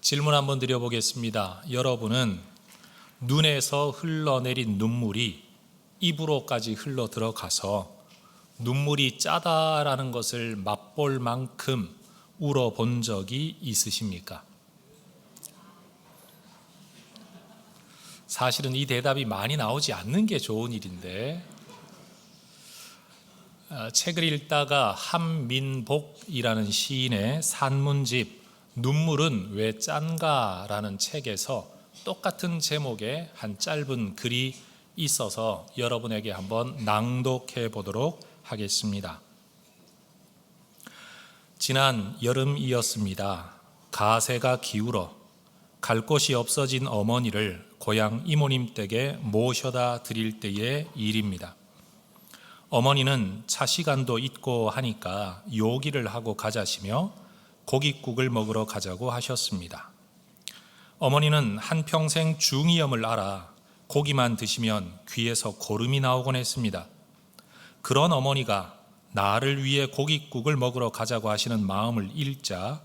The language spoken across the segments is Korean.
질문 한번 드려보겠습니다. 여러분은 눈에서 흘러내린 눈물이 입으로까지 흘러 들어가서 눈물이 짜다라는 것을 맛볼 만큼 울어본 적이 있으십니까? 사실은 이 대답이 많이 나오지 않는 게 좋은 일인데, 책을 읽다가 한민복이라는 시인의 산문집 눈물은 왜 짠가? 라는 책에서 똑같은 제목의 한 짧은 글이 있어서 여러분에게 한번 낭독해 보도록 하겠습니다. 지난 여름이었습니다. 가세가 기울어 갈 곳이 없어진 어머니를 고향 이모님 댁에 모셔다 드릴 때의 일입니다. 어머니는 차 시간도 있고 하니까 요기를 하고 가자시며 고깃국을 먹으러 가자고 하셨습니다. 어머니는 한평생 중이염을 앓아 고기만 드시면 귀에서 고름이 나오곤 했습니다. 그런 어머니가 나를 위해 고깃국을 먹으러 가자고 하시는 마음을 읽자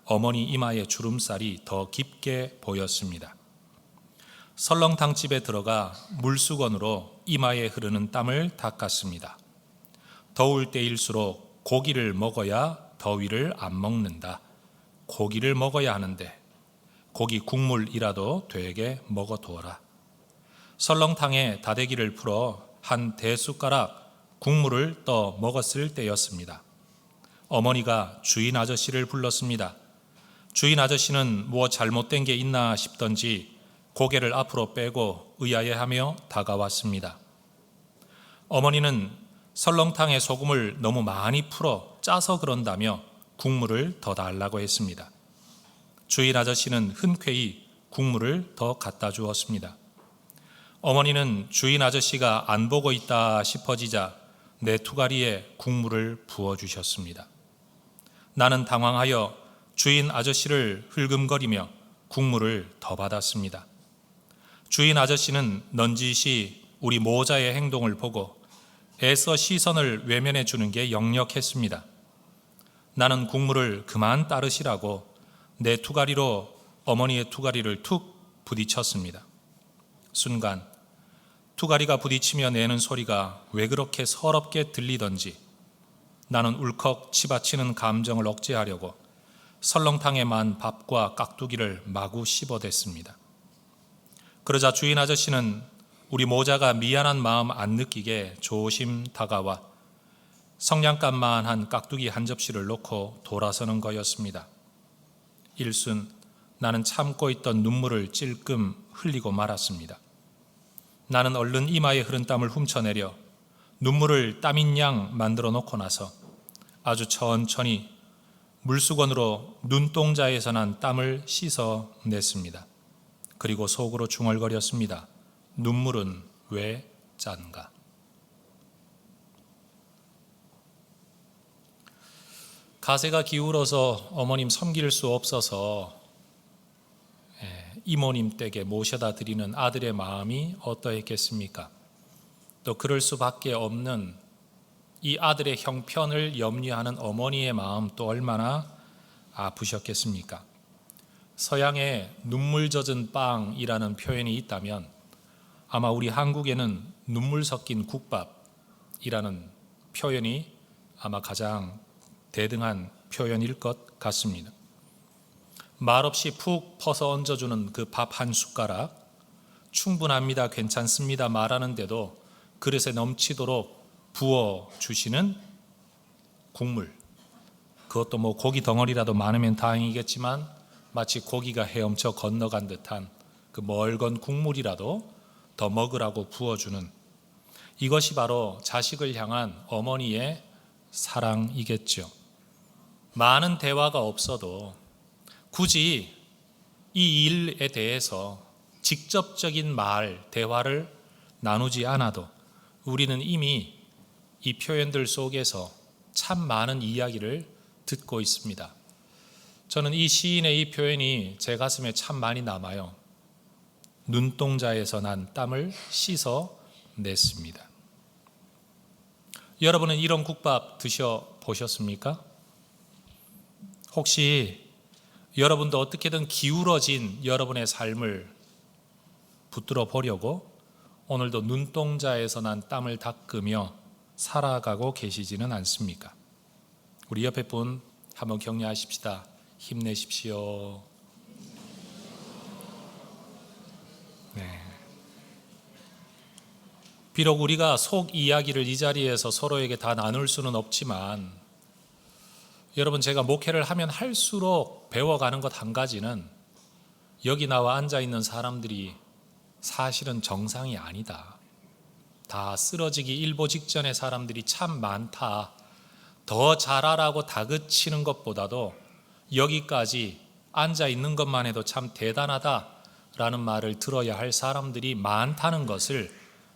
어머니 이마의 주름살이 더 깊게 보였습니다. 설렁탕집에 들어가 물수건으로 이마에 흐르는 땀을 닦았습니다. 더울 때일수록 고기를 먹어야 더위를 안 먹는다. 고기를 먹어야 하는데 고기 국물이라도 되게 먹어두어라. 설렁탕에 다대기를 풀어 한 대숟가락 국물을 떠 먹었을 때였습니다. 어머니가 주인 아저씨를 불렀습니다. 주인 아저씨는 뭐 잘못된 게 있나 싶던지 고개를 앞으로 빼고 의아해하며 다가왔습니다. 어머니는 설렁탕에 소금을 너무 많이 풀어 짜서 그런다며 국물을 더 달라고 했습니다. 주인 아저씨는 흔쾌히 국물을 더 갖다 주었습니다. 어머니는 주인 아저씨가 안 보고 있다 싶어지자 내 투가리에 국물을 부어주셨습니다. 나는 당황하여 주인 아저씨를 흘금거리며 국물을 더 받았습니다. 주인 아저씨는 넌지시 우리 모자의 행동을 보고 애써 시선을 외면해 주는 게 역력했습니다. 나는 국물을 그만 따르시라고 내 투가리로 어머니의 투가리를 툭 부딪혔습니다. 순간 투가리가 부딪히며 내는 소리가 왜 그렇게 서럽게 들리던지 나는 울컥 치받치는 감정을 억제하려고 설렁탕에 만 밥과 깍두기를 마구 씹어댔습니다. 그러자 주인 아저씨는 우리 모자가 미안한 마음 안 느끼게 조심 다가와 성냥갑만한 깍두기 한 접시를 놓고 돌아서는 거였습니다. 일순 나는 참고 있던 눈물을 찔끔 흘리고 말았습니다. 나는 얼른 이마에 흐른 땀을 훔쳐내려 눈물을 땀인 양 만들어 놓고 나서 아주 천천히 물수건으로 눈동자에서 난 땀을 씻어냈습니다. 그리고 속으로 중얼거렸습니다. 눈물은 왜 짠가? 가세가 기울어서 어머님 섬길 수 없어서 이모님 댁에 모셔다 드리는 아들의 마음이 어떠했겠습니까? 또 그럴 수밖에 없는 이 아들의 형편을 염려하는 어머니의 마음 또 얼마나 아프셨겠습니까? 서양에 눈물 젖은 빵이라는 표현이 있다면 아마 우리 한국에는 눈물 섞인 국밥이라는 표현이 아마 가장 대등한 표현일 것 같습니다. 말없이 푹 퍼서 얹어주는 그 밥 한 숟가락, 충분합니다, 괜찮습니다 말하는데도 그릇에 넘치도록 부어주시는 국물, 그것도 뭐 고기 덩어리라도 많으면 다행이겠지만 마치 고기가 헤엄쳐 건너간 듯한 그 멀건 국물이라도 더 먹으라고 부어주는, 이것이 바로 자식을 향한 어머니의 사랑이겠죠. 많은 대화가 없어도 굳이 이 일에 대해서 직접적인 말, 대화를 나누지 않아도 우리는 이미 이 표현들 속에서 참 많은 이야기를 듣고 있습니다. 저는 이 시인의 이 표현이 제 가슴에 참 많이 남아요. 눈동자에서 난 땀을 씻어냈습니다. 여러분은 이런 국밥 드셔보셨습니까? 혹시 여러분도 어떻게든 기울어진 여러분의 삶을 붙들어 보려고 오늘도 눈동자에서 난 땀을 닦으며 살아가고 계시지는 않습니까? 우리 옆에 분 한번 격려하십시다. 힘내십시오. 네. 비록 우리가 속 이야기를 이 자리에서 서로에게 다 나눌 수는 없지만, 여러분, 제가 목회를 하면 할수록 배워가는 것 한 가지는 여기 나와 앉아있는 사람들이 사실은 정상이 아니다. 다 쓰러지기 일보 직전의 사람들이 참 많다. 더 잘하라고 다그치는 것보다도 여기까지 앉아있는 것만 해도 참 대단하다라는 말을 들어야 할 사람들이 많다는 것을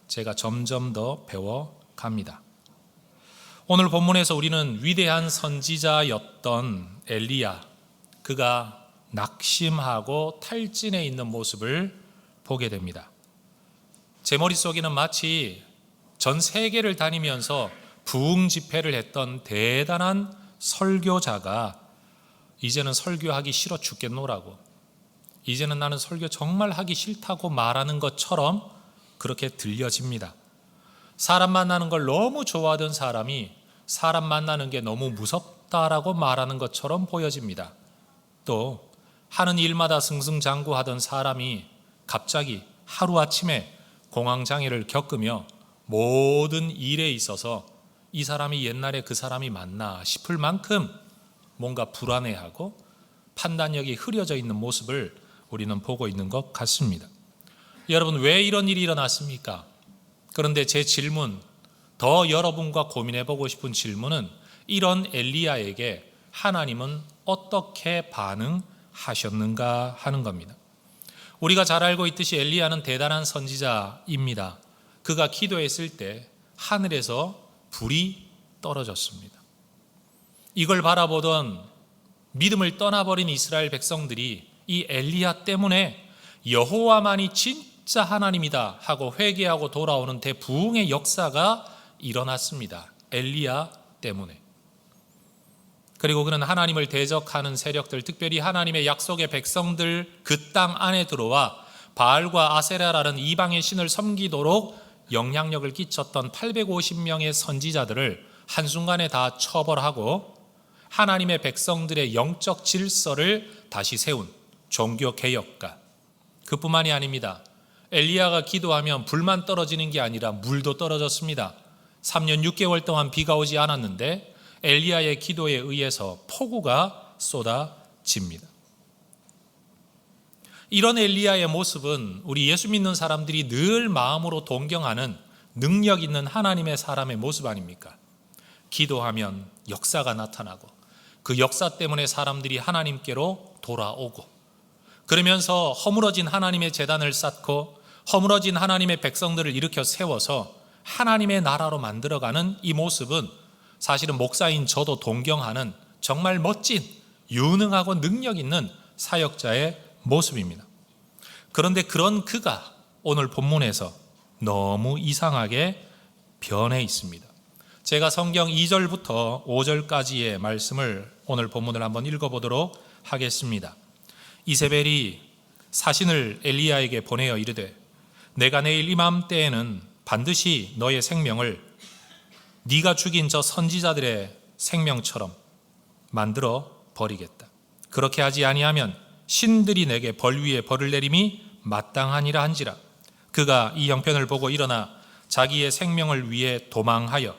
제가 점점 더 배워갑니다. 오늘 본문에서 우리는 위대한 선지자였던 엘리야, 그가 낙심하고 탈진해 있는 모습을 보게 됩니다. 제 머릿속에는 마치 전 세계를 다니면서 부흥 집회를 했던 대단한 설교자가 이제는 설교하기 싫어 죽겠노라고, 이제는 나는 설교 정말 하기 싫다고 말하는 것처럼 그렇게 들려집니다. 사람 만나는 걸 너무 좋아하던 사람이 사람 만나는 게 너무 무섭다라고 말하는 것처럼 보여집니다. 또 하는 일마다 승승장구하던 사람이 갑자기 하루아침에 공황장애를 겪으며 모든 일에 있어서 이 사람이 옛날에 그 사람이 맞나 싶을 만큼 뭔가 불안해하고 판단력이 흐려져 있는 모습을 우리는 보고 있는 것 같습니다. 여러분, 왜 이런 일이 일어났습니까? 그런데 제 질문, 더 여러분과 고민해보고 싶은 질문은 이런 엘리야에게 하나님은 어떻게 반응하셨는가 하는 겁니다. 우리가 잘 알고 있듯이 엘리야는 대단한 선지자입니다. 그가 기도했을 때 하늘에서 불이 떨어졌습니다. 이걸 바라보던 믿음을 떠나버린 이스라엘 백성들이 이 엘리야 때문에 여호와만이 진짜 하나님이다 하고 회개하고 돌아오는 대부흥의 역사가 일어났습니다. 엘리야 때문에. 그리고 그는 하나님을 대적하는 세력들, 특별히 하나님의 약속의 백성들 그 땅 안에 들어와 바알과 아세라라는 이방의 신을 섬기도록 영향력을 끼쳤던 850명의 선지자들을 한순간에 다 처벌하고 하나님의 백성들의 영적 질서를 다시 세운 종교개혁가. 그뿐만이 아닙니다. 엘리야가 기도하면 불만 떨어지는 게 아니라 물도 떨어졌습니다. 3년 6개월 동안 비가 오지 않았는데 엘리야의 기도에 의해서 폭우가 쏟아집니다. 이런 엘리야의 모습은 우리 예수 믿는 사람들이 늘 마음으로 동경하는 능력 있는 하나님의 사람의 모습 아닙니까? 기도하면 역사가 나타나고 그 역사 때문에 사람들이 하나님께로 돌아오고, 그러면서 허물어진 하나님의 제단을 쌓고 허물어진 하나님의 백성들을 일으켜 세워서 하나님의 나라로 만들어가는 이 모습은 사실은 목사인 저도 동경하는 정말 멋진, 유능하고 능력 있는 사역자의 모습입니다. 그런데 그런 그가 오늘 본문에서 너무 이상하게 변해 있습니다. 제가 성경 2절부터 5절까지의 말씀을 오늘 본문을 한번 읽어보도록 하겠습니다. 이세벨이 사신을 엘리야에게 보내어 이르되, 내가 내일 이맘때에는 반드시 너의 생명을 네가 죽인 저 선지자들의 생명처럼 만들어 버리겠다. 그렇게 하지 아니하면 신들이 내게 벌 위에 벌을 내림이 마땅하니라 한지라. 그가 이 형편을 보고 일어나 자기의 생명을 위해 도망하여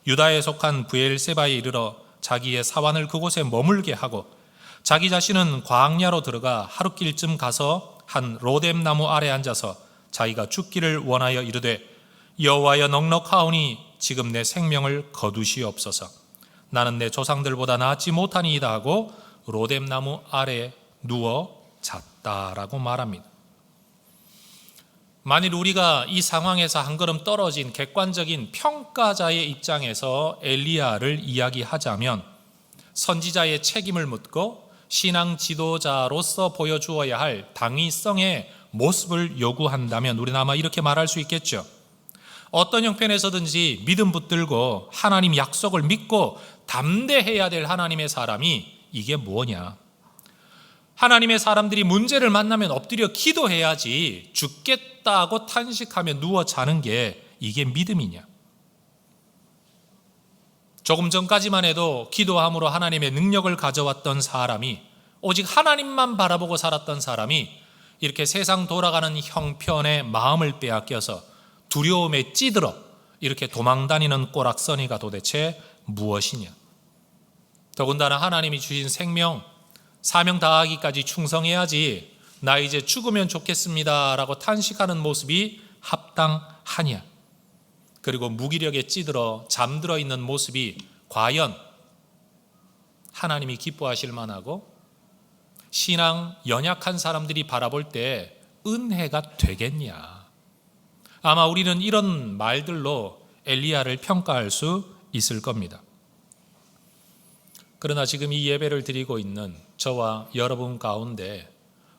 유다에 속한 브엘세바에 이르러 자기의 사환을 그곳에 머물게 하고, 자기 자신은 광야로 들어가 하룻길쯤 가서 한 로뎀 나무 아래 앉아서 자기가 죽기를 원하여 이르되, 여호와여, 넉넉하오니 지금 내 생명을 거두시옵소서. 나는 내 조상들보다 낫지 못하니이다 하고 로뎀 나무 아래 누워 잤다라고 말합니다. 만일 우리가 이 상황에서 한 걸음 떨어진 객관적인 평가자의 입장에서 엘리야를 이야기하자면 선지자의 책임을 묻고 신앙 지도자로서 보여주어야 할 당위성의 모습을 요구한다면 우리는 아마 이렇게 말할 수 있겠죠. 어떤 형편에서든지 믿음 붙들고 하나님 약속을 믿고 담대해야 될 하나님의 사람이 이게 뭐냐? 하나님의 사람들이 문제를 만나면 엎드려 기도해야지 죽겠다고 탄식하며 누워 자는 게 이게 믿음이냐? 조금 전까지만 해도 기도함으로 하나님의 능력을 가져왔던 사람이, 오직 하나님만 바라보고 살았던 사람이 이렇게 세상 돌아가는 형편에 마음을 빼앗겨서 두려움에 찌들어 이렇게 도망다니는 꼬락서니가 도대체 무엇이냐? 더군다나 하나님이 주신 생명, 사명 다하기까지 충성해야지 나 이제 죽으면 좋겠습니다 라고 탄식하는 모습이 합당하냐? 그리고 무기력에 찌들어 잠들어 있는 모습이 과연 하나님이 기뻐하실 만하고 신앙 연약한 사람들이 바라볼 때 은혜가 되겠냐? 아마 우리는 이런 말들로 엘리야를 평가할 수 있을 겁니다. 그러나 지금 이 예배를 드리고 있는 저와 여러분 가운데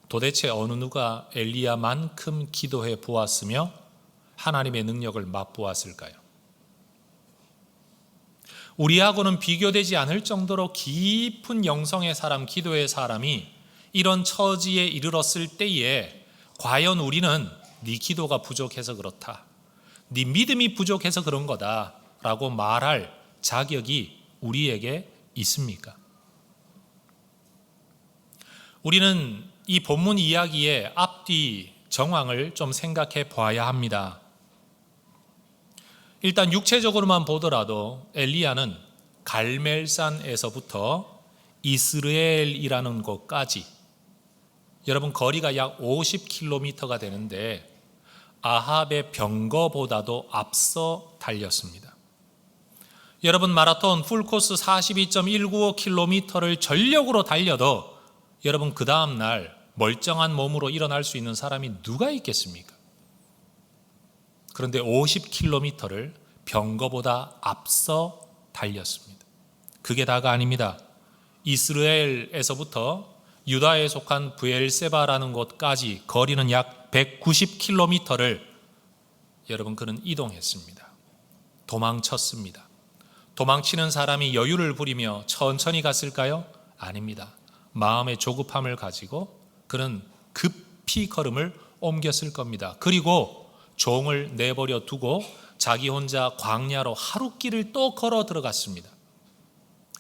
도대체 어느 누가 엘리야만큼 기도해 보았으며 하나님의 능력을 맛보았을까요? 우리하고는 비교되지 않을 정도로 깊은 영성의 사람, 기도의 사람이 이런 처지에 이르렀을 때에 과연 우리는 네 기도가 부족해서 그렇다, 네 믿음이 부족해서 그런 거다 라고 말할 자격이 우리에게 있습니까? 우리는 이 본문 이야기의 앞뒤 정황을 좀 생각해 봐야 합니다. 일단 육체적으로만 보더라도 엘리야는 갈멜산에서부터 이스라엘이라는 곳까지, 여러분 거리가 약 50km가 되는데 아합의 병거보다도 앞서 달렸습니다. 여러분 마라톤 풀코스 42.195km를 전력으로 달려도 여러분 그 다음 날 멀쩡한 몸으로 일어날 수 있는 사람이 누가 있겠습니까? 그런데 50km를 병거보다 앞서 달렸습니다. 그게 다가 아닙니다. 이스라엘에서부터 유다에 속한 브엘세바라는 곳까지 거리는 약 190km를 여러분 그는 이동했습니다. 도망쳤습니다. 도망치는 사람이 여유를 부리며 천천히 갔을까요? 아닙니다. 마음의 조급함을 가지고 그는 급히 걸음을 옮겼을 겁니다. 그리고 종을 내버려 두고 자기 혼자 광야로 하루길을 또 걸어 들어갔습니다.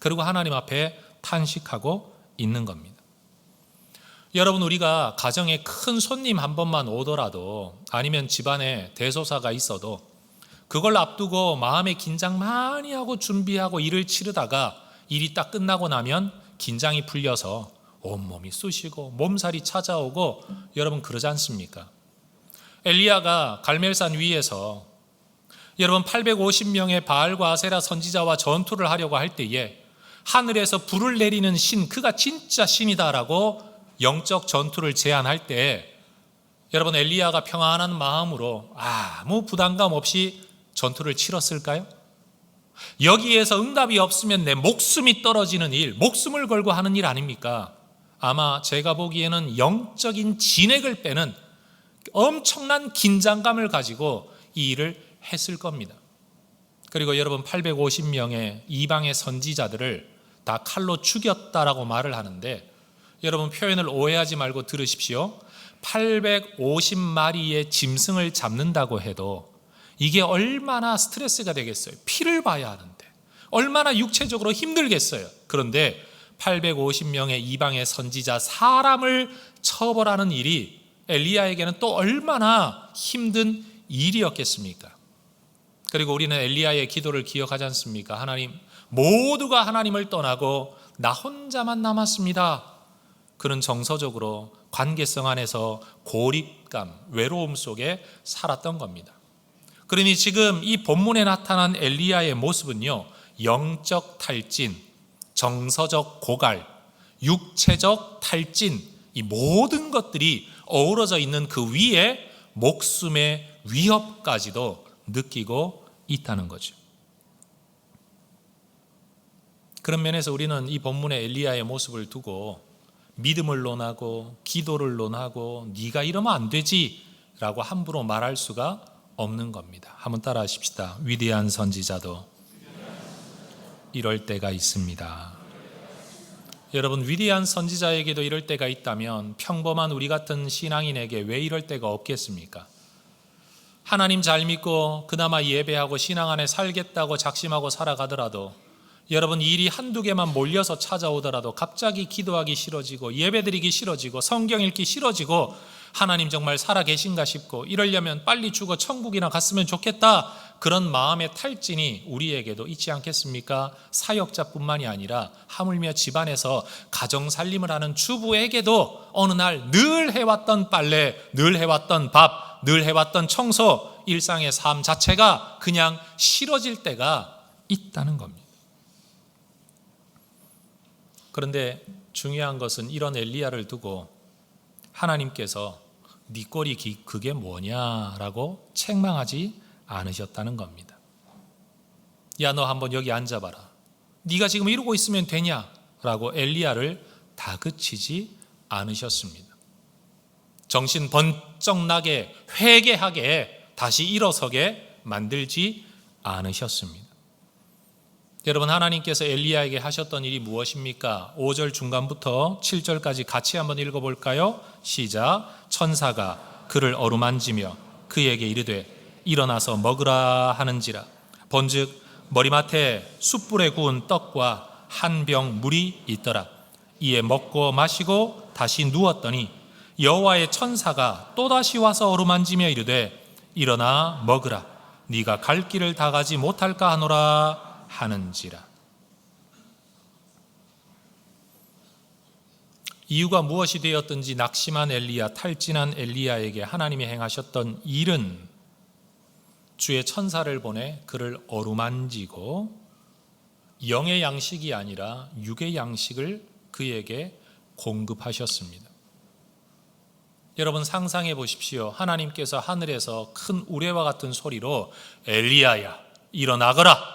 그리고 하나님 앞에 탄식하고 있는 겁니다. 여러분, 우리가 가정에 큰 손님 한 번만 오더라도, 아니면 집안에 대소사가 있어도 그걸 앞두고 마음에 긴장 많이 하고 준비하고 일을 치르다가 일이 딱 끝나고 나면 긴장이 풀려서 온몸이 쑤시고 몸살이 찾아오고 여러분 그러지 않습니까? 엘리야가 갈멜산 위에서 여러분 850명의 바알과 아세라 선지자와 전투를 하려고 할 때에 하늘에서 불을 내리는 신, 그가 진짜 신이다라고 영적 전투를 제안할 때 여러분 엘리야가 평안한 마음으로 아무 부담감 없이 전투를 치렀을까요? 여기에서 응답이 없으면 내 목숨이 떨어지는 일, 목숨을 걸고 하는 일 아닙니까? 아마 제가 보기에는 영적인 진액을 빼는 엄청난 긴장감을 가지고 이 일을 했을 겁니다. 그리고 여러분 850명의 이방의 선지자들을 다 칼로 죽였다라고 말을 하는데, 여러분 표현을 오해하지 말고 들으십시오. 850마리의 짐승을 잡는다고 해도 이게 얼마나 스트레스가 되겠어요. 피를 봐야 하는데 얼마나 육체적으로 힘들겠어요. 그런데 850명의 이방의 선지자 사람을 처벌하는 일이 엘리야에게는 또 얼마나 힘든 일이었겠습니까? 그리고 우리는 엘리야의 기도를 기억하지 않습니까? 하나님, 모두가 하나님을 떠나고 나 혼자만 남았습니다. 그는 정서적으로 관계성 안에서 고립감, 외로움 속에 살았던 겁니다. 그러니 지금 이 본문에 나타난 엘리야의 모습은요, 영적 탈진, 정서적 고갈, 육체적 탈진, 이 모든 것들이 어우러져 있는 그 위에 목숨의 위협까지도 느끼고 있다는 거죠. 그런 면에서 우리는 이 본문의 엘리야의 모습을 두고 믿음을 논하고 기도를 논하고 네가 이러면 안 되지 라고 함부로 말할 수가 없는 겁니다. 한번 따라 하십시다. 위대한 선지자도 이럴 때가 있습니다. 여러분, 위대한 선지자에게도 이럴 때가 있다면 평범한 우리 같은 신앙인에게 왜 이럴 때가 없겠습니까? 하나님 잘 믿고 그나마 예배하고 신앙 안에 살겠다고 작심하고 살아가더라도, 여러분, 일이 한두 개만 몰려서 찾아오더라도 갑자기 기도하기 싫어지고 예배드리기 싫어지고 성경 읽기 싫어지고 하나님 정말 살아계신가 싶고 이러려면 빨리 죽어 천국이나 갔으면 좋겠다, 그런 마음의 탈진이 우리에게도 있지 않겠습니까? 사역자뿐만이 아니라 하물며 집안에서 가정살림을 하는 주부에게도 어느 날 늘 해왔던 빨래, 늘 해왔던 밥, 늘 해왔던 청소, 일상의 삶 자체가 그냥 싫어질 때가 있다는 겁니다. 그런데 중요한 것은 이런 엘리야를 두고 하나님께서 네 꼴이 그게 뭐냐라고 책망하지 않으셨다는 겁니다. 야, 너 한번 여기 앉아봐라. 네가 지금 이러고 있으면 되냐라고 엘리야를 다그치지 않으셨습니다. 정신 번쩍 나게 회개하게 다시 일어서게 만들지 않으셨습니다. 여러분, 하나님께서 엘리야에게 하셨던 일이 무엇입니까? 5절 중간부터 7절까지 같이 한번 읽어볼까요? 시작. 천사가 그를 어루만지며 그에게 이르되 일어나서 먹으라 하는지라. 본즉 머리맡에 숯불에 구운 떡과 한 병 물이 있더라. 이에 먹고 마시고 다시 누웠더니 여호와의 천사가 또다시 와서 어루만지며 이르되 일어나 먹으라. 네가 갈 길을 다 가지 못할까 하노라 하는지라. 이유가 무엇이 되었든지 낙심한 엘리야, 탈진한 엘리야에게 하나님이 행하셨던 일은 주의 천사를 보내 그를 어루만지고 영의 양식이 아니라 육의 양식을 그에게 공급하셨습니다. 여러분, 상상해 보십시오. 하나님께서 하늘에서 큰 우레와 같은 소리로 엘리야야 일어나거라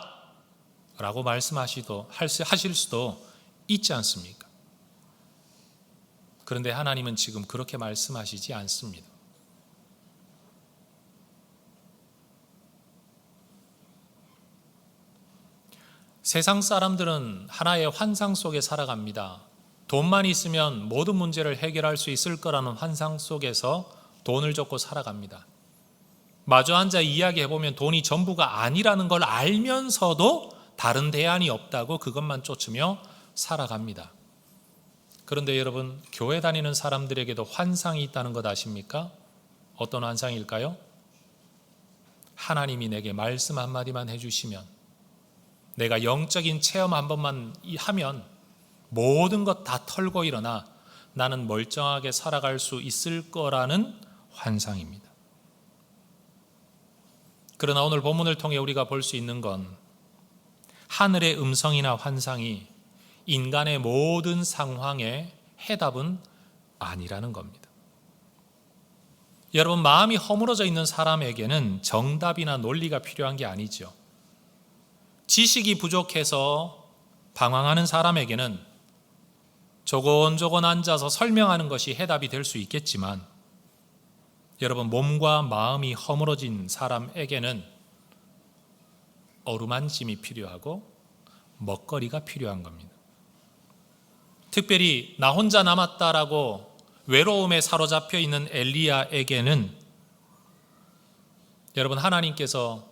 라고 하실 수도 있지 않습니까? 그런데 하나님은 지금 그렇게 말씀하시지 않습니다. 세상 사람들은 하나의 환상 속에 살아갑니다. 돈만 있으면 모든 문제를 해결할 수 있을 거라는 환상 속에서 돈을 쫓고 살아갑니다. 마주 앉아 이야기해보면 돈이 전부가 아니라는 걸 알면서도 다른 대안이 없다고 그것만 쫓으며 살아갑니다. 그런데 여러분, 교회 다니는 사람들에게도 환상이 있다는 것 아십니까? 어떤 환상일까요? 하나님이 내게 말씀 한마디만 해주시면, 내가 영적인 체험 한 번만 하면 모든 것 다 털고 일어나 나는 멀쩡하게 살아갈 수 있을 거라는 환상입니다. 그러나 오늘 본문을 통해 우리가 볼 수 있는 건 하늘의 음성이나 환상이 인간의 모든 상황의 해답은 아니라는 겁니다. 여러분, 마음이 허물어져 있는 사람에게는 정답이나 논리가 필요한 게 아니죠. 지식이 부족해서 방황하는 사람에게는 조곤조곤 앉아서 설명하는 것이 해답이 될 수 있겠지만, 여러분, 몸과 마음이 허물어진 사람에게는 어루만짐이 필요하고 먹거리가 필요한 겁니다. 특별히 나 혼자 남았다라고 외로움에 사로잡혀 있는 엘리야에게는 여러분, 하나님께서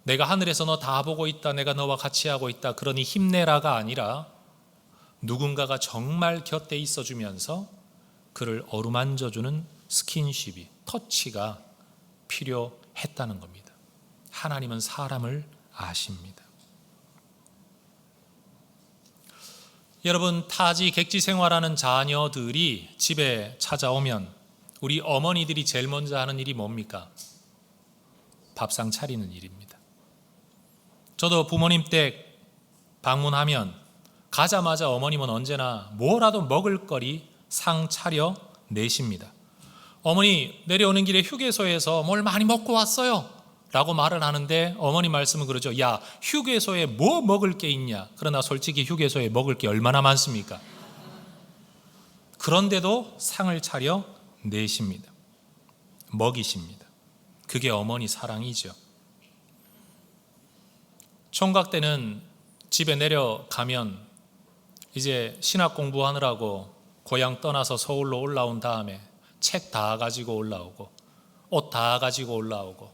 내가 하늘에서 너 다 보고 있다, 내가 너와 같이 하고 있다, 그러니 힘내라가 아니라 누군가가 정말 곁에 있어주면서 그를 어루만져주는 스킨십이, 터치가 필요했다는 겁니다. 하나님은 사람을 아십니다. 여러분, 타지 객지 생활하는 자녀들이 집에 찾아오면 우리 어머니들이 제일 먼저 하는 일이 뭡니까? 밥상 차리는 일입니다. 저도 부모님 댁 방문하면 가자마자 어머님은 언제나 뭐라도 먹을 거리 상 차려 내십니다. 어머니, 내려오는 길에 휴게소에서 뭘 많이 먹고 왔어요 라고 말을 하는데 어머니 말씀은 그러죠. 야, 휴게소에 뭐 먹을 게 있냐? 그러나 솔직히 휴게소에 먹을 게 얼마나 많습니까? 그런데도 상을 차려 내십니다. 먹이십니다. 그게 어머니 사랑이죠. 총각 때는 집에 내려가면 이제 신학 공부하느라고 고향 떠나서 서울로 올라온 다음에 책 다 가지고 올라오고 옷 다 가지고 올라오고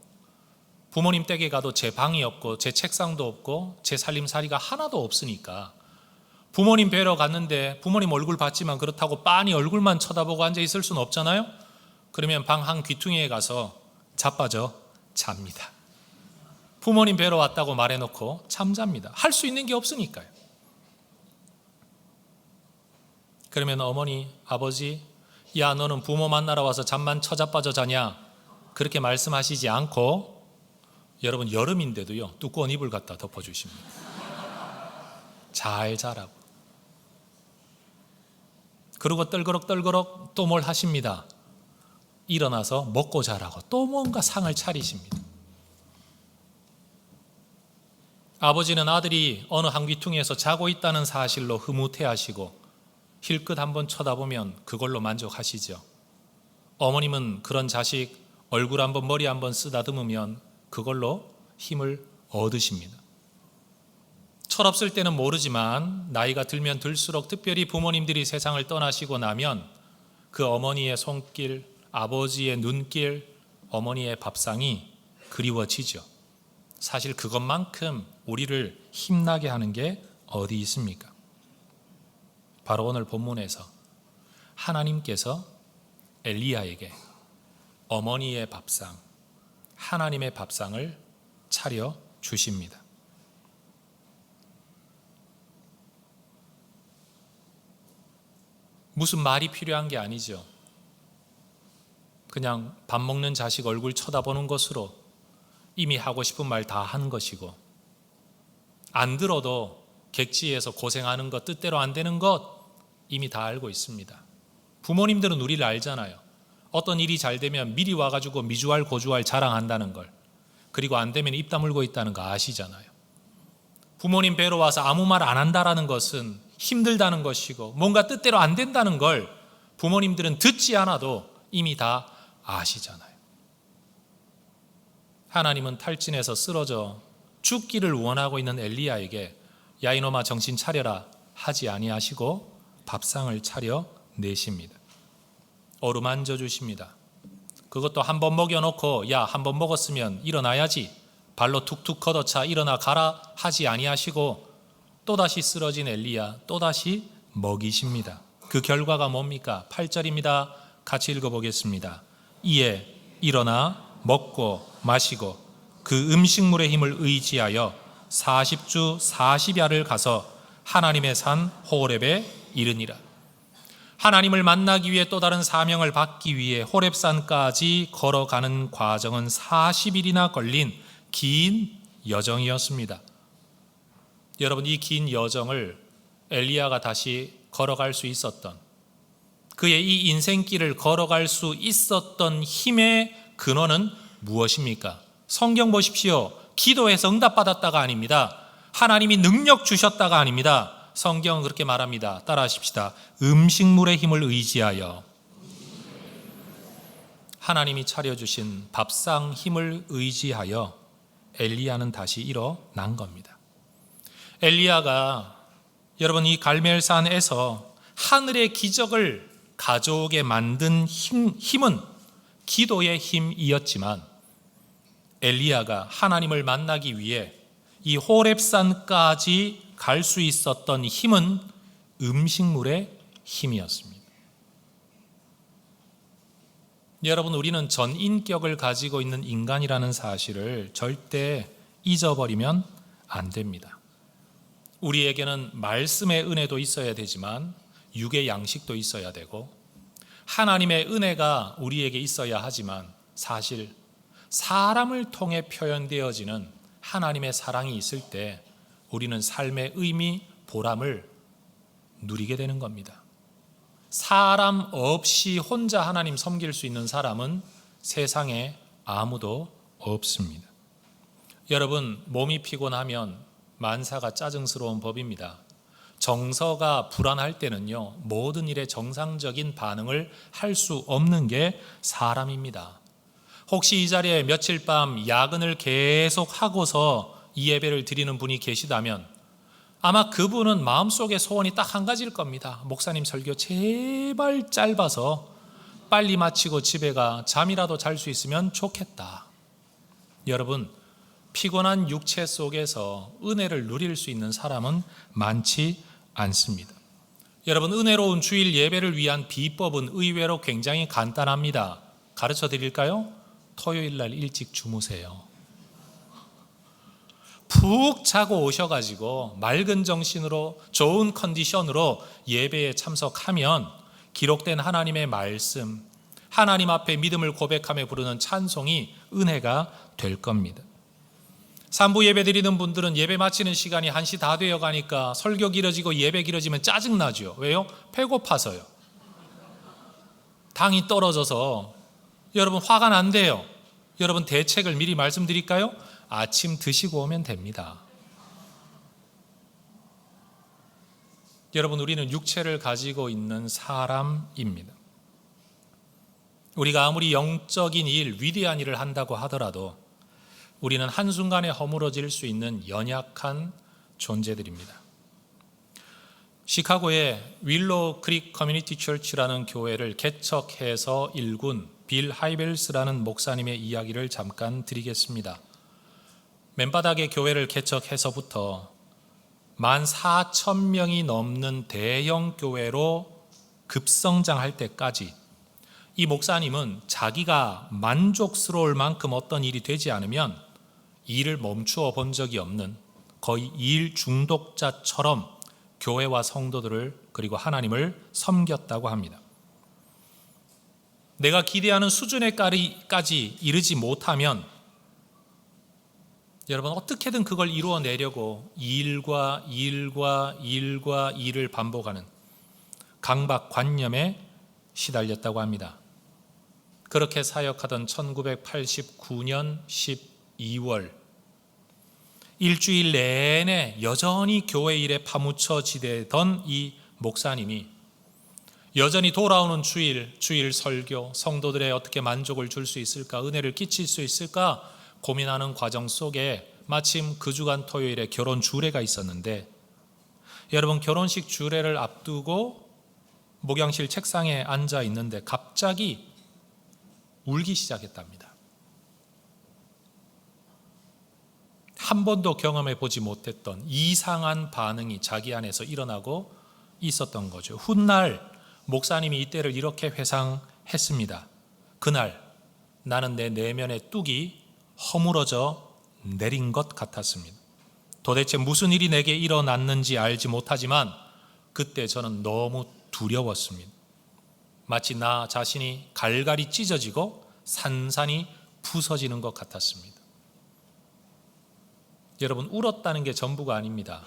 부모님 댁에 가도 제 방이 없고 제 책상도 없고 제 살림살이가 하나도 없으니까 부모님 뵈러 갔는데 부모님 얼굴 봤지만 그렇다고 빤히 얼굴만 쳐다보고 앉아 있을 수는 없잖아요. 그러면 방 한 귀퉁이에 가서 자빠져 잡니다. 부모님 뵈러 왔다고 말해놓고 잠잡니다. 할 수 있는 게 없으니까요. 그러면 어머니, 아버지, 야 너는 부모 만나러 와서 잠만 쳐자빠져 자냐? 그렇게 말씀하시지 않고 여러분 여름인데도요 두꺼운 이불 갖다 덮어주십니다. 잘 자라고. 그리고 떨그럭 또 뭘 하십니다. 일어나서 먹고 자라고 또 뭔가 상을 차리십니다. 아버지는 아들이 어느 한 귀퉁이에서 자고 있다는 사실로 흐뭇해하시고 힐끗 한번 쳐다보면 그걸로 만족하시죠. 어머님은 그런 자식 얼굴 한번 머리 한번 쓰다듬으면 그걸로 힘을 얻으십니다. 철없을 때는 모르지만 나이가 들면 들수록 특별히 부모님들이 세상을 떠나시고 나면 그 어머니의 손길, 아버지의 눈길, 어머니의 밥상이 그리워지죠. 사실 그것만큼 우리를 힘나게 하는 게 어디 있습니까? 바로 오늘 본문에서 하나님께서 엘리야에게 어머니의 밥상, 하나님의 밥상을 차려 주십니다. 무슨 말이 필요한 게 아니죠. 그냥 밥 먹는 자식 얼굴 쳐다보는 것으로 이미 하고 싶은 말 다 한 것이고, 안 들어도 객지에서 고생하는 것, 뜻대로 안 되는 것 이미 다 알고 있습니다. 부모님들은 우리를 알잖아요. 어떤 일이 잘 되면 미리 와가지고 미주알 고주알 자랑한다는 걸, 그리고 안 되면 입 다물고 있다는 거 아시잖아요. 부모님 뵈러 와서 아무 말 안 한다라는 것은 힘들다는 것이고 뭔가 뜻대로 안 된다는 걸 부모님들은 듣지 않아도 이미 다 아시잖아요. 하나님은 탈진해서 쓰러져 죽기를 원하고 있는 엘리야에게 야 이놈아 정신 차려라 하지 아니하시고 밥상을 차려 내십니다. 어루만져 주십니다. 그것도 한 번 먹여놓고 야 한 번 먹었으면 일어나야지, 발로 툭툭 걷어차 일어나 가라 하지 아니하시고 또다시 쓰러진 엘리야 또다시 먹이십니다. 그 결과가 뭡니까? 8절입니다. 같이 읽어보겠습니다. 이에 일어나 먹고 마시고 그 음식물의 힘을 의지하여 40주 40야를 가서 하나님의 산 호렙에 이르니라. 하나님을 만나기 위해 또 다른 사명을 받기 위해 호렙산까지 걸어가는 과정은 40일이나 걸린 긴 여정이었습니다. 여러분, 이 긴 여정을 엘리야가 다시 걸어갈 수 있었던, 그의 이 인생길을 걸어갈 수 있었던 힘의 근원은 무엇입니까? 성경 보십시오. 기도해서 응답받았다가 아닙니다. 하나님이 능력 주셨다가 아닙니다. 성경은 그렇게 말합니다. 따라하십시다. 음식물의 힘을 의지하여. 하나님이 차려주신 밥상 힘을 의지하여 엘리야는 다시 일어난 겁니다. 엘리야가 여러분 이 갈멜산에서 하늘의 기적을 가져오게 만든 힘은 기도의 힘이었지만, 엘리야가 하나님을 만나기 위해 이 호렙산까지 갈 수 있었던 힘은 음식물의 힘이었습니다. 여러분, 우리는 전인격을 가지고 있는 인간이라는 사실을 절대 잊어버리면 안 됩니다. 우리에게는 말씀의 은혜도 있어야 되지만 육의 양식도 있어야 되고, 하나님의 은혜가 우리에게 있어야 하지만 사실 사람을 통해 표현되어지는 하나님의 사랑이 있을 때 우리는 삶의 의미, 보람을 누리게 되는 겁니다. 사람 없이 혼자 하나님 섬길 수 있는 사람은 세상에 아무도 없습니다. 여러분, 몸이 피곤하면 만사가 짜증스러운 법입니다. 정서가 불안할 때는요, 모든 일에 정상적인 반응을 할 수 없는 게 사람입니다. 혹시 이 자리에 며칠 밤 야근을 계속 하고서 이 예배를 드리는 분이 계시다면 아마 그분은 마음속에 소원이 딱 한 가지일 겁니다. 목사님 설교 제발 짧아서 빨리 마치고 집에 가 잠이라도 잘 수 있으면 좋겠다. 여러분, 피곤한 육체 속에서 은혜를 누릴 수 있는 사람은 많지 않습니다. 여러분, 은혜로운 주일 예배를 위한 비법은 의외로 굉장히 간단합니다. 가르쳐 드릴까요? 토요일 날 일찍 주무세요. 푹 자고 오셔가지고 맑은 정신으로 좋은 컨디션으로 예배에 참석하면 기록된 하나님의 말씀, 하나님 앞에 믿음을 고백하며 부르는 찬송이 은혜가 될 겁니다. 3부 예배 드리는 분들은 예배 마치는 시간이 1시 다 되어 가니까 설교 길어지고 예배 길어지면 짜증나죠. 왜요? 배고파서요. 당이 떨어져서 여러분 화가 난대요. 여러분 대책을 미리 말씀드릴까요? 아침 드시고 오면 됩니다. 여러분, 우리는 육체를 가지고 있는 사람입니다. 우리가 아무리 영적인 일, 위대한 일을 한다고 하더라도 우리는 한순간에 허물어질 수 있는 연약한 존재들입니다. 시카고의 윌로우 크릭 커뮤니티 처치라는 교회를 개척해서 일군 빌 하이벨스라는 목사님의 이야기를 잠깐 드리겠습니다. 맨바닥의 교회를 개척해서부터 14,000명이 넘는 대형 교회로 급성장할 때까지 이 목사님은 자기가 만족스러울 만큼 어떤 일이 되지 않으면 일을 멈추어 본 적이 없는 거의 일 중독자처럼 교회와 성도들을 그리고 하나님을 섬겼다고 합니다. 내가 기대하는 수준에까지 이르지 못하면 여러분 어떻게든 그걸 이루어내려고 일과 일을 반복하는 강박관념에 시달렸다고 합니다. 그렇게 사역하던 1989년 12월 일주일 내내 여전히 교회 일에 파묻혀 지내던 이 목사님이 여전히 돌아오는 주일 설교, 성도들의 어떻게 만족을 줄 수 있을까, 은혜를 끼칠 수 있을까 고민하는 과정 속에 마침 그 주간 토요일에 결혼 주례가 있었는데 여러분 결혼식 주례를 앞두고 목양실 책상에 앉아 있는데 갑자기 울기 시작했답니다. 한 번도 경험해 보지 못했던 이상한 반응이 자기 안에서 일어나고 있었던 거죠. 훗날 목사님이 이때를 이렇게 회상했습니다. 그날 나는 내 내면의 뚝이 허물어져 내린 것 같았습니다. 도대체 무슨 일이 내게 일어났는지 알지 못하지만 그때 저는 너무 두려웠습니다. 마치 나 자신이 갈갈이 찢어지고 산산이 부서지는 것 같았습니다. 여러분, 울었다는 게 전부가 아닙니다.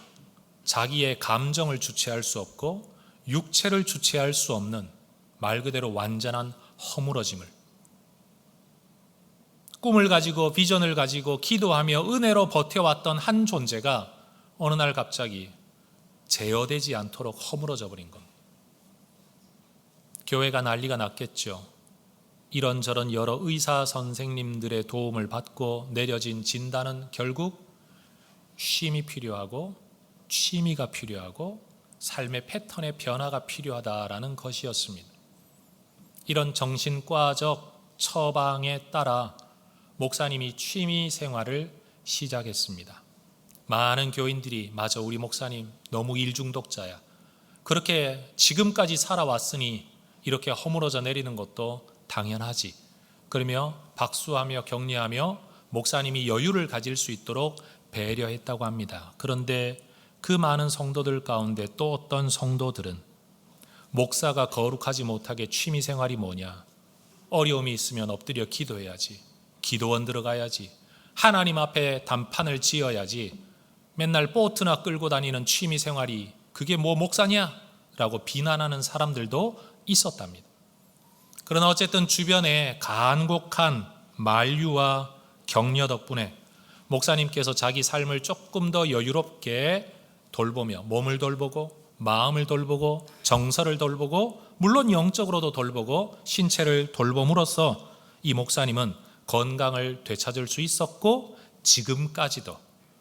자기의 감정을 주체할 수 없고 육체를 주체할 수 없는 말 그대로 완전한 허물어짐을, 꿈을 가지고 비전을 가지고 기도하며 은혜로 버텨왔던 한 존재가 어느 날 갑자기 제어되지 않도록 허물어져 버린 겁니다. 교회가 난리가 났겠죠. 이런저런 여러 의사 선생님들의 도움을 받고 내려진 진단은 결국 쉼이 필요하고 취미가 필요하고 삶의 패턴의 변화가 필요하다라는 것이었습니다. 이런 정신과적 처방에 따라 목사님이 취미 생활을 시작했습니다. 많은 교인들이 맞아, 우리 목사님 너무 일 중독자야. 그렇게 지금까지 살아왔으니 이렇게 허물어져 내리는 것도 당연하지. 그러며 박수하며 격려하며 목사님이 여유를 가질 수 있도록 배려했다고 합니다. 그런데 그 많은 성도들 가운데 또 어떤 성도들은 목사가 거룩하지 못하게 취미 생활이 뭐냐, 어려움이 있으면 엎드려 기도해야지, 기도원 들어가야지, 하나님 앞에 단판을 지어야지, 맨날 보트나 끌고 다니는 취미 생활이 그게 뭐 목사냐? 라고 비난하는 사람들도 있었답니다. 그러나 어쨌든 주변에 간곡한 만류와 격려 덕분에 목사님께서 자기 삶을 조금 더 여유롭게 돌보며 몸을 돌보고 마음을 돌보고 정서를 돌보고 물론 영적으로도 돌보고 신체를 돌봄으로써 이 목사님은 건강을 되찾을 수 있었고 지금까지도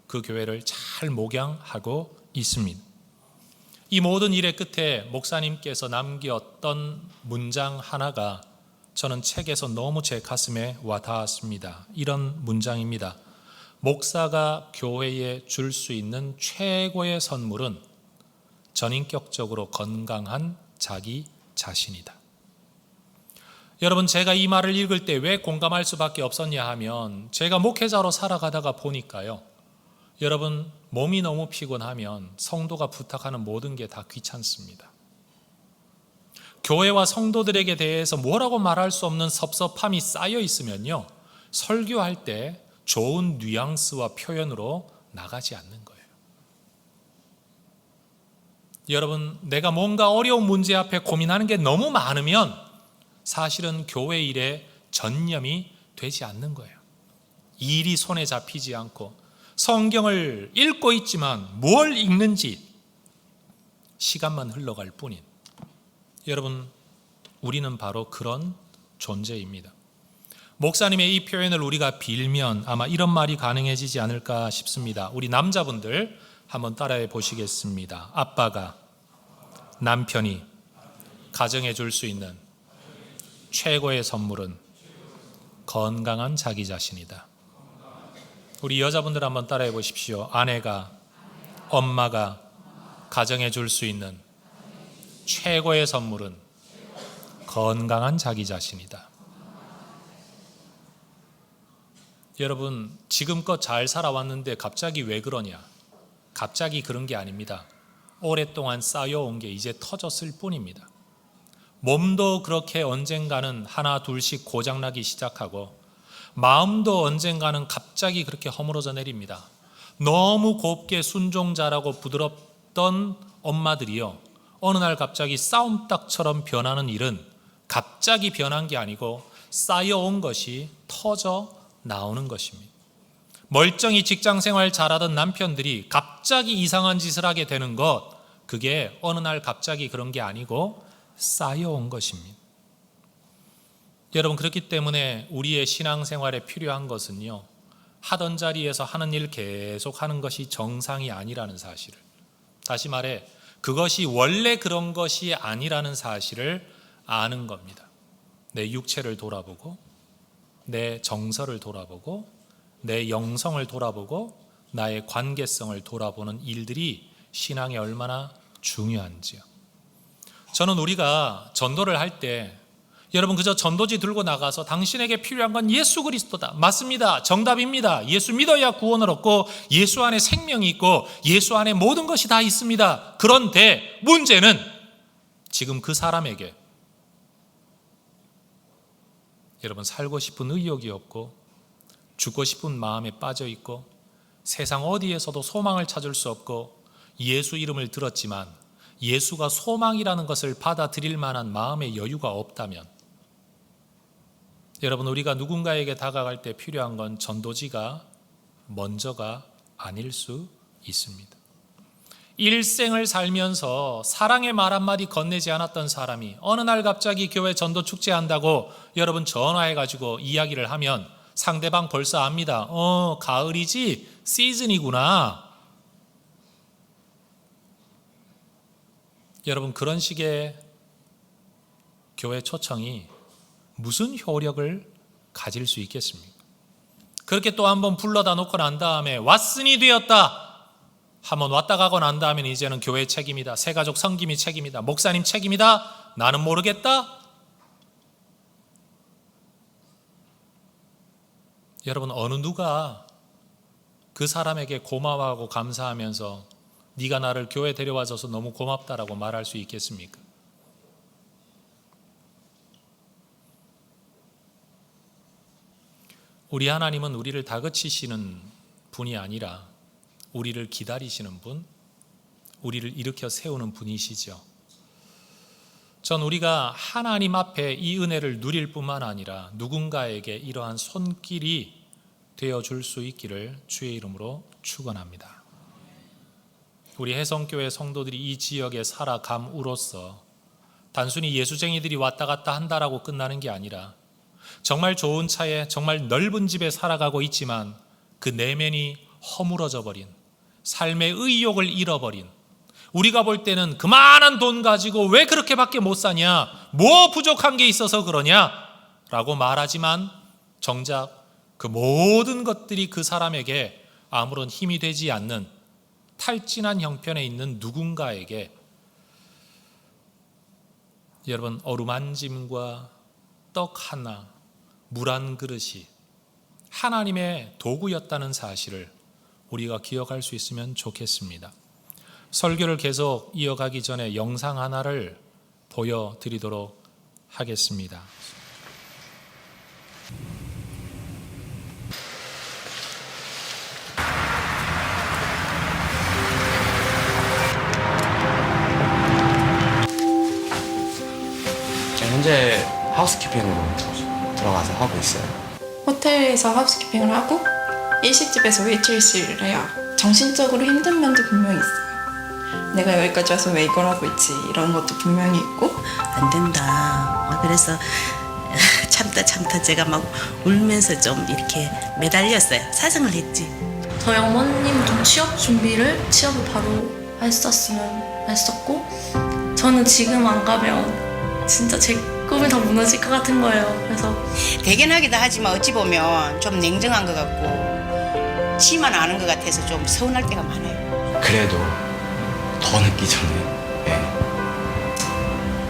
그 교회를 잘 목양하고 있습니다. 이 모든 일의 끝에 목사님께서 남겼던 문장 하나가 저는 책에서 너무 제 가슴에 와 닿았습니다. 이런 문장입니다. 목사가 교회에 줄 수 있는 최고의 선물은 전인격적으로 건강한 자기 자신이다. 여러분, 제가 이 말을 읽을 때 왜 공감할 수밖에 없었냐 하면 제가 목회자로 살아가다가 보니까요, 여러분, 몸이 너무 피곤하면 성도가 부탁하는 모든 게 다 귀찮습니다. 교회와 성도들에게 대해서 뭐라고 말할 수 없는 섭섭함이 쌓여 있으면요, 설교할 때 좋은 뉘앙스와 표현으로 나가지 않는 거예요. 여러분, 내가 뭔가 어려운 문제 앞에 고민하는 게 너무 많으면 사실은 교회 일에 전념이 되지 않는 거예요. 일이 손에 잡히지 않고 성경을 읽고 있지만 뭘 읽는지 시간만 흘러갈 뿐인, 여러분, 우리는 바로 그런 존재입니다. 목사님의 이 표현을 우리가 빌면 아마 이런 말이 가능해지지 않을까 싶습니다. 우리 남자분들 한번 따라해 보시겠습니다. 아빠가 남편이 가정에 줄 수 있는 최고의 선물은 건강한 자기 자신이다. 우리 여자분들 한번 따라해 보십시오. 아내가, 엄마가 가정에 줄 수 있는 최고의 선물은 건강한 자기 자신이다. 여러분, 지금껏 잘 살아왔는데 갑자기 왜 그러냐? 갑자기 그런 게 아닙니다. 오랫동안 쌓여온 게 이제 터졌을 뿐입니다. 몸도 그렇게 언젠가는 하나 둘씩 고장나기 시작하고 마음도 언젠가는 갑자기 그렇게 허물어져 내립니다. 너무 곱게 순종자라고 부드럽던 엄마들이요, 어느 날 갑자기 싸움닭처럼 변하는 일은 갑자기 변한 게 아니고 쌓여온 것이 터져 나오는 것입니다. 멀쩡히 직장생활 잘하던 남편들이 갑자기 이상한 짓을 하게 되는 것, 그게 어느 날 갑자기 그런 게 아니고 쌓여온 것입니다. 여러분, 그렇기 때문에 우리의 신앙생활에 필요한 것은요, 하던 자리에서 하는 일 계속 하는 것이 정상이 아니라는 사실을, 다시 말해 그것이 원래 그런 것이 아니라는 사실을 아는 겁니다. 내 육체를 돌아보고, 내 정서를 돌아보고, 내 영성을 돌아보고, 나의 관계성을 돌아보는 일들이 신앙에 얼마나 중요한지요. 저는 우리가 전도를 할 때, 여러분, 그저 전도지 들고 나가서 당신에게 필요한 건 예수 그리스도다. 맞습니다. 정답입니다. 예수 믿어야 구원을 얻고 예수 안에 생명이 있고 예수 안에 모든 것이 다 있습니다. 그런데 문제는 지금 그 사람에게, 여러분, 살고 싶은 의욕이 없고 죽고 싶은 마음에 빠져 있고 세상 어디에서도 소망을 찾을 수 없고 예수 이름을 들었지만 예수가 소망이라는 것을 받아들일 만한 마음의 여유가 없다면, 여러분, 우리가 누군가에게 다가갈 때 필요한 건 전도지가 먼저가 아닐 수 있습니다. 일생을 살면서 사랑의 말 한마디 건네지 않았던 사람이 어느 날 갑자기 교회 전도 축제한다고 여러분 전화해가지고 이야기를 하면 상대방 벌써 압니다. 가을이지? 시즌이구나. 여러분, 그런 식의 교회 초청이 무슨 효력을 가질 수 있겠습니까? 그렇게 또 한번 불러다 놓고 난 다음에 왔으니 되었다. 한번 왔다 가고 난 다음에 이제는 교회 책임이다. 새가족 섬김이 책임이다. 목사님 책임이다. 나는 모르겠다. 여러분, 어느 누가 그 사람에게 고마워하고 감사하면서 네가 나를 교회 데려와줘서 너무 고맙다라고 말할 수 있겠습니까? 우리 하나님은 우리를 다그치시는 분이 아니라 우리를 기다리시는 분, 우리를 일으켜 세우는 분이시죠. 전 우리가 하나님 앞에 이 은혜를 누릴 뿐만 아니라 누군가에게 이러한 손길이 되어줄 수 있기를 주의 이름으로 축원합니다. 우리 혜성교회 성도들이 이 지역에 살아감으로써 단순히 예수쟁이들이 왔다 갔다 한다라고 끝나는 게 아니라 정말 좋은 차에 정말 넓은 집에 살아가고 있지만 그 내면이 허물어져 버린, 삶의 의욕을 잃어버린, 우리가 볼 때는 그만한 돈 가지고 왜 그렇게밖에 못 사냐, 뭐 부족한 게 있어서 그러냐 라고 말하지만 정작 그 모든 것들이 그 사람에게 아무런 힘이 되지 않는 탈진한 형편에 있는 누군가에게 여러분 어루만짐과 떡 하나, 물 한 그릇이 하나님의 도구였다는 사실을 우리가 기억할 수 있으면 좋겠습니다. 설교를 계속 이어가기 전에 영상 하나를 보여드리도록 하겠습니다. 현재 하우스키핑으로 들어가서 하고 있어요. 호텔에서 하우스키핑을 하고 일식집에서 웨이트리스를 해요. 정신적으로 힘든 면도 분명히 있어요. 내가 여기까지 와서 왜 이걸 하고 있지 이런 것도 분명히 있고 안 된다. 그래서 참다 제가 막 울면서 좀 이렇게 매달렸어요. 사정을 했지. 저희 어머님도 취업 준비를 취업을 바로 했었으면 했었고 저는 지금 안 가면 진짜 제 꿈이 다 무너질 것 같은 거예요. 그래서 대견하기도 하지만 어찌 보면 좀 냉정한 것 같고 치만 아는 것 같아서 좀 서운할 때가 많아요. 그래도 더 늦기 전에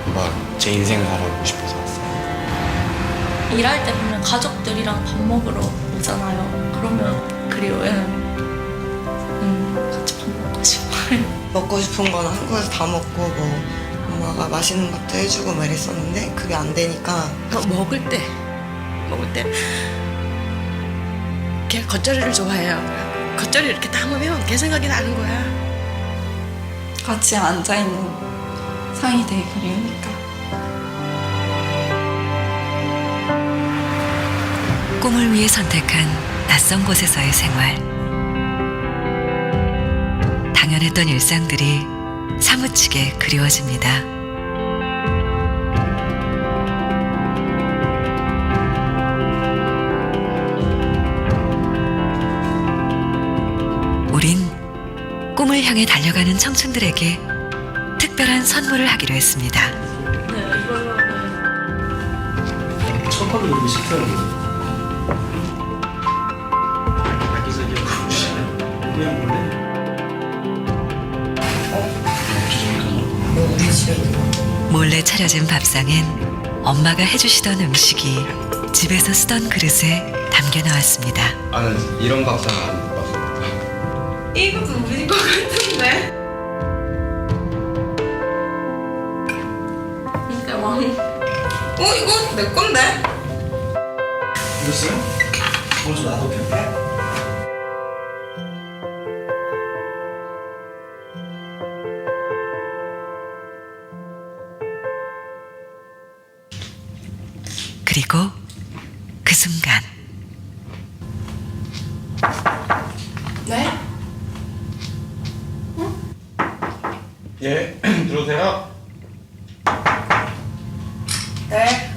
한번 제 인생을 알아보고 싶어서 왔어요. 일할 때 보면 가족들이랑 밥 먹으러 오잖아요. 그러면 그리워요. 같이 밥 먹고 싶어요. 먹고 싶은 거는 한국에서 다 먹고 뭐 엄마가 맛있는 것도 해주고 막 이랬었는데 그게 안 되니까 먹을 때 그냥 겉절이를 좋아해요. 겉절이 이렇게 담으면 걔 생각이 나는 거야. 같이 앉아있는 상이 되게 그리우니까. 꿈을 위해 선택한 낯선 곳에서의 생활. 당연했던 일상들이 사무치게 그리워집니다. 우린 꿈을 향해 달려가는 청춘들에게 특별한 선물을 하기로 했습니다. 첫 번째 우리 식사를 그냥 몰래? 몰래 차려진 밥상엔 엄마가 해주시던 음식이 집에서 쓰던 그릇에 담겨 나왔습니다. 나는 이런 밥상 안 봤어요. 이것도 우리 거 같은데? 그러니까 막 이거 내 건데? 이랬어요? 벌써 나도 겠네. 그리고 그 순간 네? 예, 들어오세요. 네.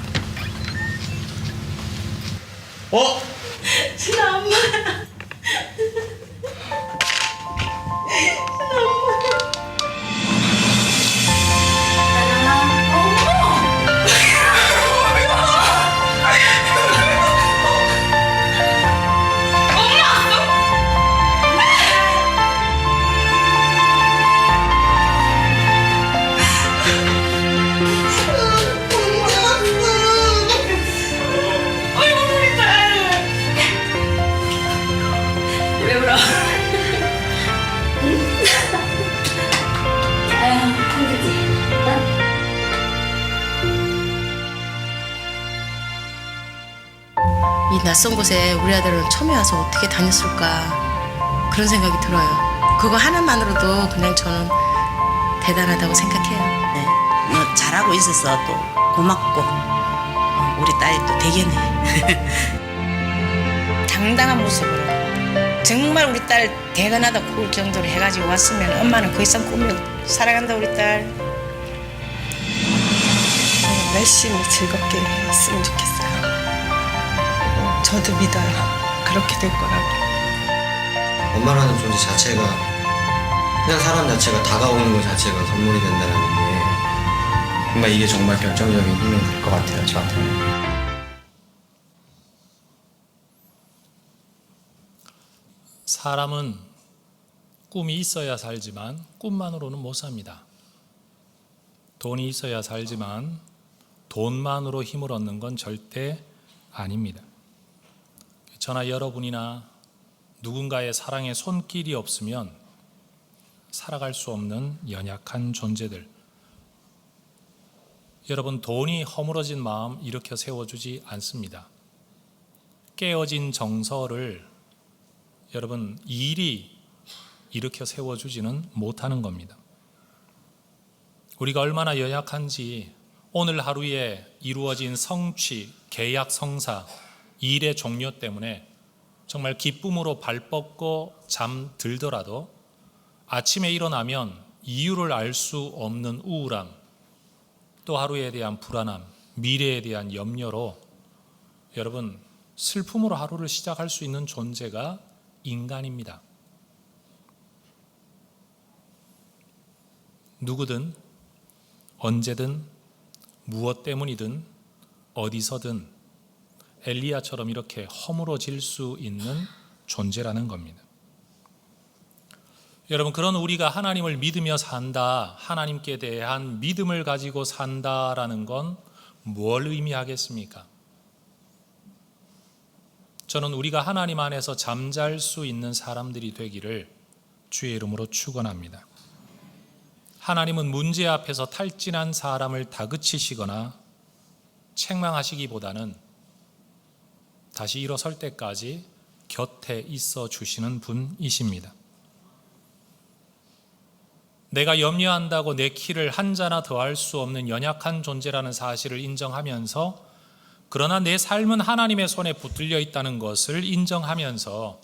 신아 엄마. 이 낯선 곳에 우리 아들은 처음에 와서 어떻게 다녔을까 그런 생각이 들어요. 그거 하나만으로도 그냥 저는 대단하다고 생각해요. 네. 뭐 잘하고 있어서 또 고맙고 우리 딸이 또 대견해. 당당한 모습으로 정말 우리 딸 대단하다 그럴 정도로 해가지고 왔으면 엄마는 그 이상 꿈을 사랑한다 우리 딸. 열심히 즐겁게 했으면 좋겠어요. 저도 믿어요. 그렇게 될 거라고. 엄마라는 존재 자체가 그냥 사람 자체가 다가오는 것 자체가 선물이 된다는 게 뭔가 이게 정말 결정적인 힘이 될 것 같아요, 저한테는. 사람은 꿈이 있어야 살지만 꿈만으로는 못 삽니다. 돈이 있어야 살지만 돈만으로 힘을 얻는 건 절대 아닙니다. 저나 여러분이나 누군가의 사랑에 손길이 없으면 살아갈 수 없는 연약한 존재들. 여러분, 돈이 허물어진 마음 일으켜 세워주지 않습니다. 깨어진 정서를 여러분, 일이 일으켜 세워주지는 못하는 겁니다. 우리가 얼마나 연약한지 오늘 하루에 이루어진 성취, 계약 성사, 일의 종료 때문에 정말 기쁨으로 발 뻗고 잠들더라도 아침에 일어나면 이유를 알 수 없는 우울함, 또 하루에 대한 불안함, 미래에 대한 염려로 여러분 슬픔으로 하루를 시작할 수 있는 존재가 인간입니다. 누구든 언제든 무엇 때문이든 어디서든 엘리야처럼 이렇게 허물어질 수 있는 존재라는 겁니다. 여러분, 그런 우리가 하나님을 믿으며 산다, 하나님께 대한 믿음을 가지고 산다라는 건 뭘 의미하겠습니까? 저는 우리가 하나님 안에서 잠잘 수 있는 사람들이 되기를 주의 이름으로 축원합니다. 하나님은 문제 앞에서 탈진한 사람을 다그치시거나 책망하시기보다는 다시 일어설 때까지 곁에 있어 주시는 분이십니다. 내가 염려한다고 내 키를 한 자나 더할 수 없는 연약한 존재라는 사실을 인정하면서, 그러나 내 삶은 하나님의 손에 붙들려 있다는 것을 인정하면서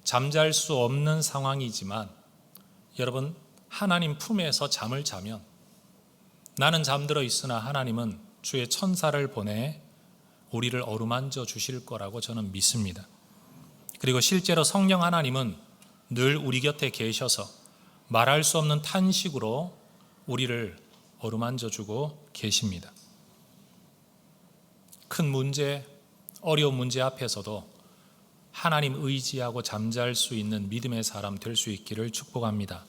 잠잘 수 없는 상황이지만, 여러분, 하나님 품에서 잠을 자면 나는 잠들어 있으나 하나님은 주의 천사를 보내 우리를 어루만져 주실 거라고 저는 믿습니다. 그리고 실제로 성령 하나님은 늘 우리 곁에 계셔서 말할 수 없는 탄식으로 우리를 어루만져 주고 계십니다. 큰 문제, 어려운 문제 앞에서도 하나님 의지하고 잠잘 수 있는 믿음의 사람 될 수 있기를 축복합니다.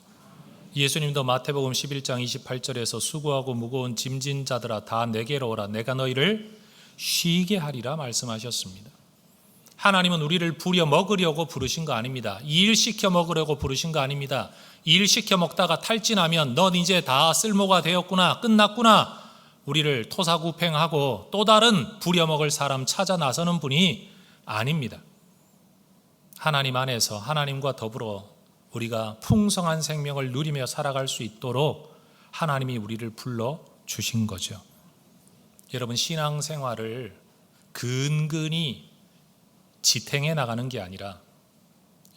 예수님도 마태복음 11장 28절에서 수고하고 무거운 짐진 자들아 다 내게로 오라, 내가 너희를 쉬게 하리라 말씀하셨습니다. 하나님은 우리를 부려 먹으려고 부르신 거 아닙니다. 일 시켜 먹으려고 부르신 거 아닙니다. 일 시켜 먹다가 탈진하면 넌 이제 다 쓸모가 되었구나, 끝났구나, 우리를 토사구팽하고 또 다른 부려 먹을 사람 찾아 나서는 분이 아닙니다. 하나님 안에서 하나님과 더불어 우리가 풍성한 생명을 누리며 살아갈 수 있도록 하나님이 우리를 불러 주신 거죠. 여러분, 신앙생활을 근근히 지탱해 나가는 게 아니라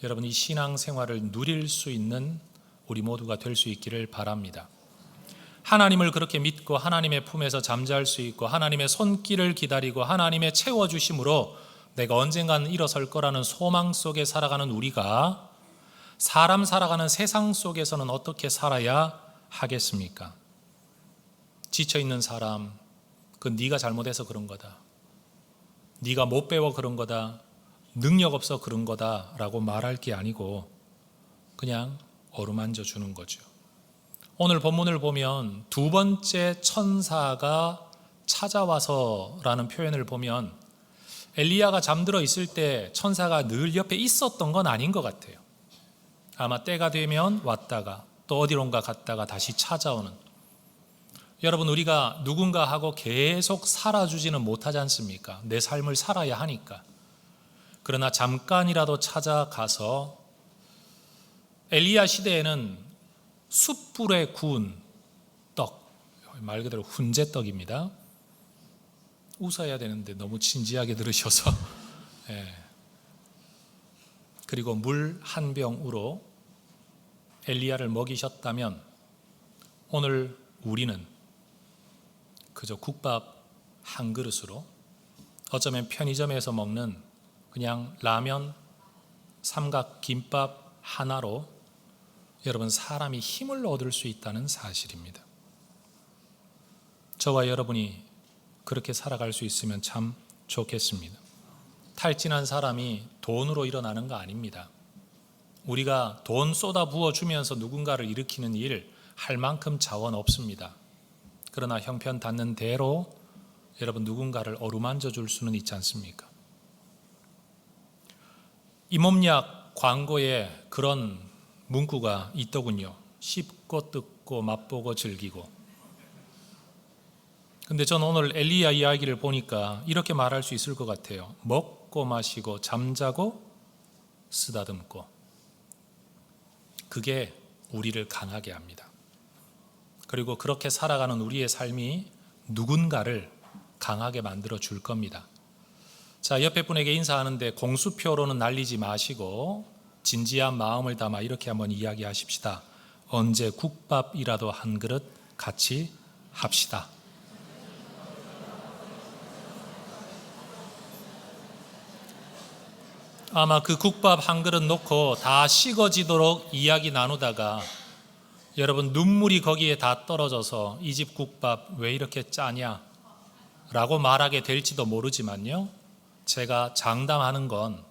여러분, 이 신앙생활을 누릴 수 있는 우리 모두가 될 수 있기를 바랍니다. 하나님을 그렇게 믿고 하나님의 품에서 잠잘 수 있고 하나님의 손길을 기다리고 하나님의 채워주심으로 내가 언젠가는 일어설 거라는 소망 속에 살아가는 우리가 사람 살아가는 세상 속에서는 어떻게 살아야 하겠습니까? 지쳐있는 사람, 그건 네가 잘못해서 그런 거다, 네가 못 배워 그런 거다, 능력 없어 그런 거다라고 말할 게 아니고 그냥 어루만져 주는 거죠. 오늘 본문을 보면 두 번째 천사가 찾아와서라는 표현을 보면 엘리야가 잠들어 있을 때 천사가 늘 옆에 있었던 건 아닌 것 같아요. 아마 때가 되면 왔다가 또 어디론가 갔다가 다시 찾아오는. 여러분, 우리가 누군가하고 계속 살아주지는 못하지 않습니까? 내 삶을 살아야 하니까. 그러나 잠깐이라도 찾아가서, 엘리야 시대에는 숯불에 구운 떡, 말 그대로 훈제떡입니다. 웃어야 되는데 너무 진지하게 들으셔서 그리고 물 한 병으로 엘리야를 먹이셨다면 오늘 우리는 그저 국밥 한 그릇으로, 어쩌면 편의점에서 먹는 그냥 라면, 삼각 김밥 하나로 여러분, 사람이 힘을 얻을 수 있다는 사실입니다. 저와 여러분이 그렇게 살아갈 수 있으면 참 좋겠습니다. 탈진한 사람이 돈으로 일어나는 거 아닙니다. 우리가 돈 쏟아 부어주면서 누군가를 일으키는 일 할 만큼 자원 없습니다. 그러나 형편 닿는 대로 여러분 누군가를 어루만져 줄 수는 있지 않습니까? 이 몸약 광고에 그런 문구가 있더군요. 씹고 뜯고 맛보고 즐기고. 근데 저는 오늘 엘리야 이야기를 보니까 이렇게 말할 수 있을 것 같아요. 먹고 마시고 잠자고 쓰다듬고. 그게 우리를 강하게 합니다. 그리고 그렇게 살아가는 우리의 삶이 누군가를 강하게 만들어 줄 겁니다. 자, 옆에 분에게 인사하는데 공수표로는 날리지 마시고 진지한 마음을 담아 이렇게 한번 이야기하십시다. 언제 국밥이라도 한 그릇 같이 합시다. 아마 그 국밥 한 그릇 놓고 다 식어지도록 이야기 나누다가 여러분 눈물이 거기에 다 떨어져서 이 집 국밥 왜 이렇게 짜냐 라고 말하게 될지도 모르지만요, 제가 장담하는 건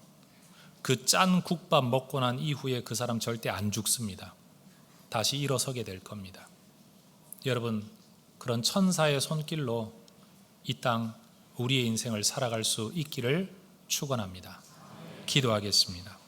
그 짠 국밥 먹고 난 이후에 그 사람 절대 안 죽습니다. 다시 일어서게 될 겁니다. 여러분, 그런 천사의 손길로 이 땅 우리의 인생을 살아갈 수 있기를 축원합니다. 기도하겠습니다.